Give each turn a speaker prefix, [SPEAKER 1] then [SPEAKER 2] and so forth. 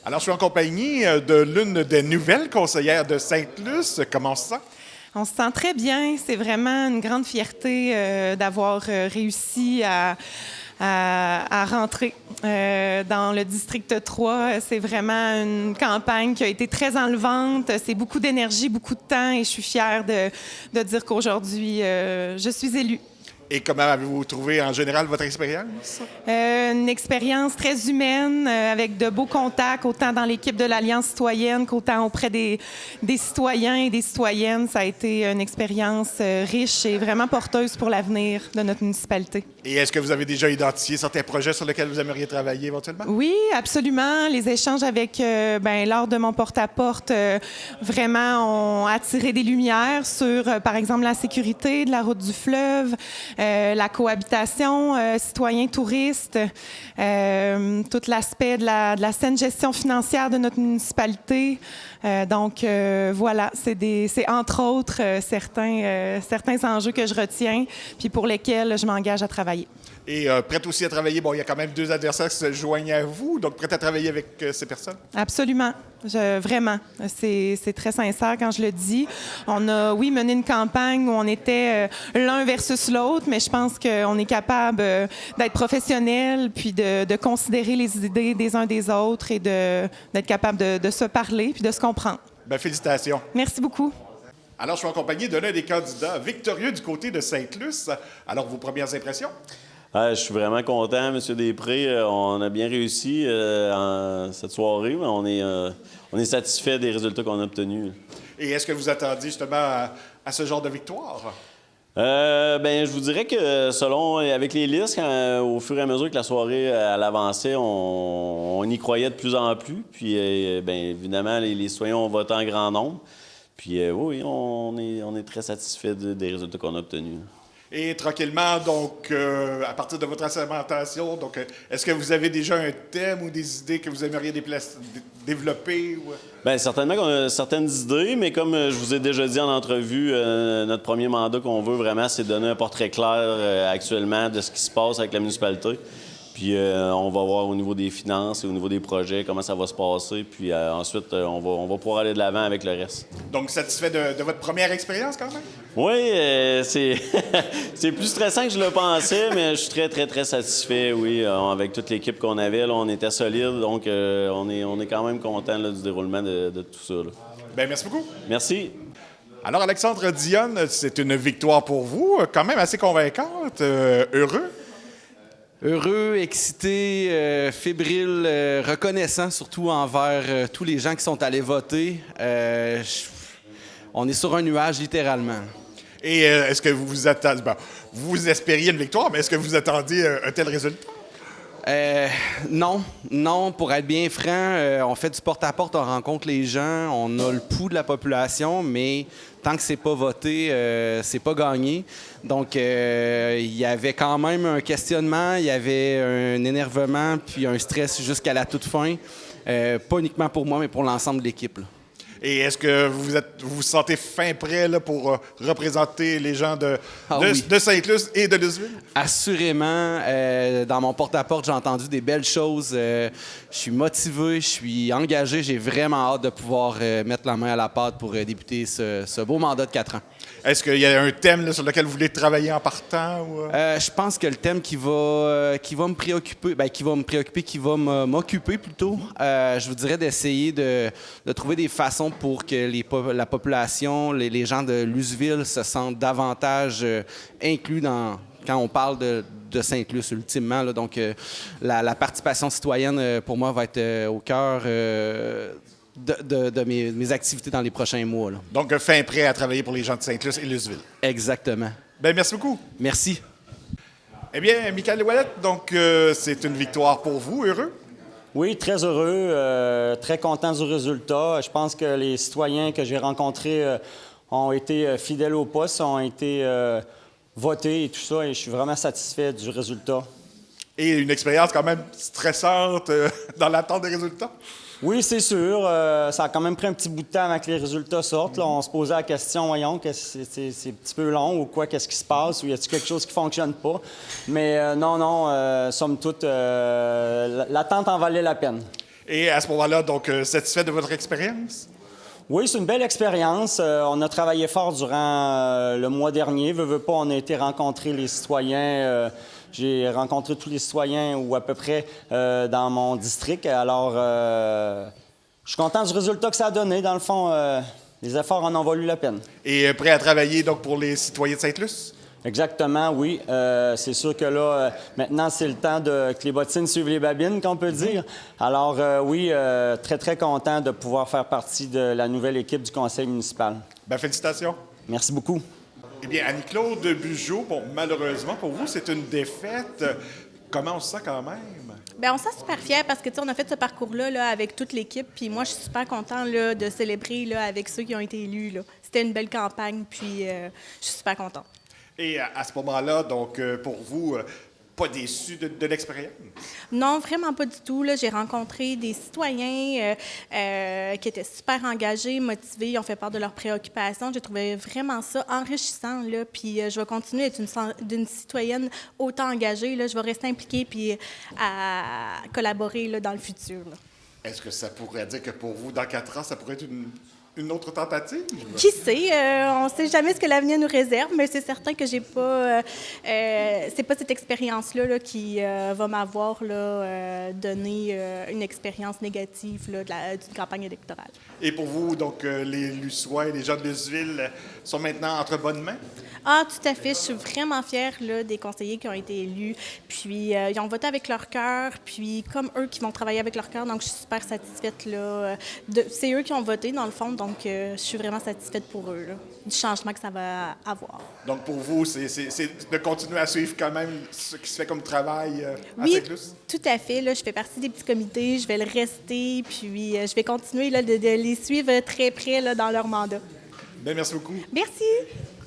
[SPEAKER 1] Alors, je suis en compagnie de l'une des nouvelles conseillères de Sainte-Luce. Comment on se sent?
[SPEAKER 2] On se sent très bien. C'est vraiment une grande fierté d'avoir réussi à rentrer dans le district 3. C'est vraiment une campagne qui a été très enlevante. C'est beaucoup d'énergie, beaucoup de temps et je suis fière de dire qu'aujourd'hui, je suis élue.
[SPEAKER 1] Et comment avez-vous trouvé en général votre expérience?
[SPEAKER 2] Une expérience très humaine, avec de beaux contacts, autant dans l'équipe de l'Alliance citoyenne qu'autant auprès des citoyens et des citoyennes. Ça a été une expérience riche et vraiment porteuse pour l'avenir de notre municipalité.
[SPEAKER 1] Et est-ce que vous avez déjà identifié certains projets sur lesquels vous aimeriez travailler éventuellement?
[SPEAKER 2] Oui, absolument. Les échanges avec, lors de mon porte-à-porte, vraiment ont attiré des lumières sur, par exemple, la sécurité de la route du fleuve, la cohabitation citoyen-touriste, tout l'aspect de la saine gestion financière de notre municipalité. Voilà, c'est entre autres certains enjeux que je retiens puis pour lesquels je m'engage à travailler.
[SPEAKER 1] Et prête aussi à travailler, bon, il y a quand même 2 adversaires qui se joignent à vous, donc prête à travailler avec ces personnes?
[SPEAKER 2] Absolument. Vraiment. C'est très sincère quand je le dis. On a, oui, mené une campagne où on était l'un versus l'autre, mais je pense qu'on est capable d'être professionnel puis de considérer les idées des uns des autres et d'être capable de se parler puis de se comprendre.
[SPEAKER 1] Bien, félicitations.
[SPEAKER 2] Merci beaucoup.
[SPEAKER 1] Alors, je suis en compagnie de l'un des candidats victorieux du côté de Sainte-Luce. Alors, vos premières impressions?
[SPEAKER 3] Je suis vraiment content, M. Després. On a bien réussi cette soirée. Mais on est satisfait des résultats qu'on a obtenus.
[SPEAKER 1] Et est-ce que vous attendiez justement à ce genre de victoire?
[SPEAKER 3] Je vous dirais que avec les listes, au fur et à mesure que la soirée elle avançait, on y croyait de plus en plus. Puis, évidemment, les citoyens ont voté en grand nombre. Puis, oui, on est très satisfait des résultats qu'on a obtenus.
[SPEAKER 1] Et tranquillement, donc, à partir de votre assermentation, donc, est-ce que vous avez déjà un thème ou des idées que vous aimeriez développer? Ou...
[SPEAKER 3] Bien, certainement qu'on a certaines idées, mais comme je vous ai déjà dit en entrevue, notre premier mandat qu'on veut vraiment, c'est donner un portrait clair actuellement de ce qui se passe avec la municipalité. Puis on va voir au niveau des finances et au niveau des projets comment ça va se passer. Puis ensuite, on va pouvoir aller de l'avant avec le reste.
[SPEAKER 1] Donc, satisfait de votre première expérience quand même?
[SPEAKER 3] Oui, c'est plus stressant que je le pensais, mais je suis très, très, très satisfait, oui. Avec toute l'équipe qu'on avait, là, on était solide, donc on est quand même content du déroulement de tout ça. Là.
[SPEAKER 1] Bien, merci beaucoup.
[SPEAKER 3] Merci.
[SPEAKER 1] Alors, Alexandre Dionne, c'est une victoire pour vous, quand même assez convaincante. Heureux?
[SPEAKER 4] Heureux, excité, fébrile, reconnaissant surtout envers tous les gens qui sont allés voter. On est sur un nuage, littéralement.
[SPEAKER 1] Et est-ce que vous attendiez... Bon, vous espériez une victoire, mais est-ce que vous attendiez un tel résultat?
[SPEAKER 4] Non. Pour être bien franc, on fait du porte-à-porte, on rencontre les gens, on a le pouls de la population, mais tant que c'est pas voté, c'est pas gagné. Donc, il y avait quand même un questionnement, il y avait un énervement, puis un stress jusqu'à la toute fin. Pas uniquement pour moi, mais pour l'ensemble de l'équipe. Là.
[SPEAKER 1] Et est-ce que vous vous sentez fin prêt là, pour représenter les gens de Sainte-Luce et de Luceville?
[SPEAKER 4] Assurément. Dans mon porte-à-porte, j'ai entendu des belles choses. Je suis motivé, je suis engagé. J'ai vraiment hâte de pouvoir mettre la main à la pâte pour débuter ce beau mandat de 4 ans.
[SPEAKER 1] Est-ce qu'il y a un thème là, sur lequel vous voulez travailler en partant? Ou...
[SPEAKER 4] Je pense que le thème qui va m'occuper plutôt, je vous dirais d'essayer de trouver des façons pour que la population, les gens de Luceville se sentent davantage inclus quand on parle de Sainte-Luce, ultimement. Là. Donc, la participation citoyenne, pour moi, va être au cœur de mes activités dans les prochains mois. Là.
[SPEAKER 1] Donc, fin prêt à travailler pour les gens de Sainte-Luce et Luceville.
[SPEAKER 4] Exactement.
[SPEAKER 1] Bien, merci beaucoup.
[SPEAKER 4] Merci.
[SPEAKER 1] Eh bien, Michael Ouellette, donc, c'est une victoire pour vous. Heureux?
[SPEAKER 5] Oui, très heureux, très content du résultat. Je pense que les citoyens que j'ai rencontrés ont été fidèles au poste, ont été votés et tout ça, et je suis vraiment satisfait du résultat.
[SPEAKER 1] Et une expérience quand même stressante dans l'attente des résultats?
[SPEAKER 5] Oui, c'est sûr. Ça a quand même pris un petit bout de temps avant que les résultats sortent. Là, on se posait la question, voyons, que c'est un petit peu long ou quoi, qu'est-ce qui se passe, ou y a-t-il quelque chose qui ne fonctionne pas? Mais non, somme toute, l'attente en valait la peine.
[SPEAKER 1] Et à ce moment-là, donc, satisfait de votre expérience?
[SPEAKER 5] Oui, c'est une belle expérience. On a travaillé fort durant le mois dernier. Veux pas, on a été rencontrer les citoyens. J'ai rencontré tous les citoyens ou à peu près dans mon district. Alors, je suis content du résultat que ça a donné. Dans le fond, les efforts en ont valu la peine.
[SPEAKER 1] Et prêt à travailler donc pour les citoyens de Sainte-Luce?
[SPEAKER 5] Exactement, oui. C'est sûr que là, maintenant, c'est le temps que les bottines suivent les babines, qu'on peut dire. Alors, oui, très, très content de pouvoir faire partie de la nouvelle équipe du conseil municipal.
[SPEAKER 1] Bien, félicitations.
[SPEAKER 5] Merci beaucoup.
[SPEAKER 1] Eh bien, Annie-Claude Bugeaud, bon, malheureusement pour vous, c'est une défaite. Comment on se sent quand même?
[SPEAKER 6] Bien, on se sent super fiers parce que, tu sais, on a fait ce parcours-là là, avec toute l'équipe. Puis moi, je suis super content là, de célébrer là, avec ceux qui ont été élus. Là. C'était une belle campagne, puis je suis super contente.
[SPEAKER 1] Et à ce moment-là, donc, pour vous, pas déçu de l'expérience?
[SPEAKER 6] Non, vraiment pas du tout. Là. J'ai rencontré des citoyens qui étaient super engagés, motivés, ils ont fait part de leurs préoccupations. J'ai trouvé vraiment ça enrichissant. Là. Puis je vais continuer à être une citoyenne autant engagée. Là. Je vais rester impliquée puis à collaborer là, dans le futur. Là.
[SPEAKER 1] Est-ce que ça pourrait dire que pour vous, dans 4 ans, ça pourrait être une autre tentative?
[SPEAKER 6] Qui sait? On ne sait jamais ce que l'avenir nous réserve, mais c'est certain que j'ai pas, c'est pas cette expérience-là là, qui va m'avoir donné une expérience négative là, d'une campagne électorale.
[SPEAKER 1] Et pour vous, donc, les Lussois et les gens de Luceville sont maintenant entre bonnes mains?
[SPEAKER 6] Ah, tout à fait. Je suis vraiment fière là, des conseillers qui ont été élus. Puis, ils ont voté avec leur cœur. Puis, comme eux qui vont travailler avec leur cœur, donc je suis super satisfaite. Là, c'est eux qui ont voté, dans le fond. Donc, je suis vraiment satisfaite pour eux, là, du changement que ça va avoir.
[SPEAKER 1] Donc, pour vous, c'est de continuer à suivre quand même ce qui se fait comme travail à Sainte-Luce?
[SPEAKER 6] Tout à fait. Là, je fais partie des petits comités. Je vais le rester. Puis, je vais continuer là, de les suivre très près là, dans leur mandat.
[SPEAKER 1] Bien, merci beaucoup.
[SPEAKER 6] Merci.